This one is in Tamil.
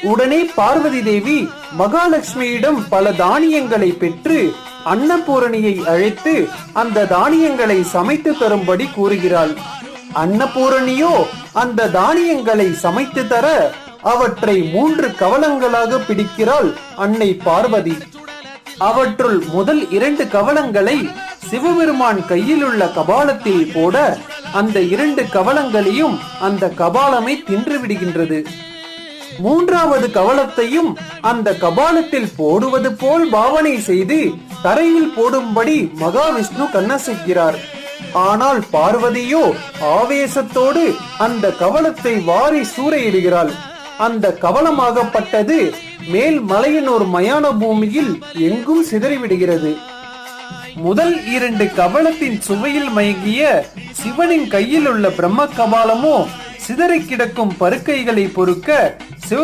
உடனே பார்வதி தேவி மகாலட்சுமியிடம் பல தானியங்களை பெற்று அன்னபூரணியை அழைத்து அந்த தானியங்களை சமைத்து தரும்படி கூறுகிறாள். அன்னபூரணியோ அந்த தானியங்களை சமைத்து தர அவற்றை 3 கவளங்களாக பிடிக்கிறாள் அன்னை பார்வதி. அவற்றுள் முதல் 2 கவளங்களை சிவபெருமான் கையில் உள்ள கபாலத்தில் போட அந்த 2 கவளங்களையும் அந்த கபாலமே தின்று விடுகின்றது. 3வது கவளத்தையும் அந்த கபாலத்தில் போடுவது போல் பாவனை செய்து தரையில் போடும்படி மகாவிஷ்ணு கண்ணசைக்கிறார். ஆனால் பார்வதியோ ஆவேசத்தோடு அந்த கவளத்தை வாரி சூறையிடுகிறாள். அந்த கவளமாகப்பட்டது மேல் மலையனூர் மயான பூமியில் எங்கும் சிதறிவிடுகிறது. முதல் 2 கவளத்தின் சுவையில் மயங்கிய சிவனின் கையில் உள்ள பிரம்ம கபாலமோ சிதறி கிடக்கும் பருக்கைகளை பொறுக்க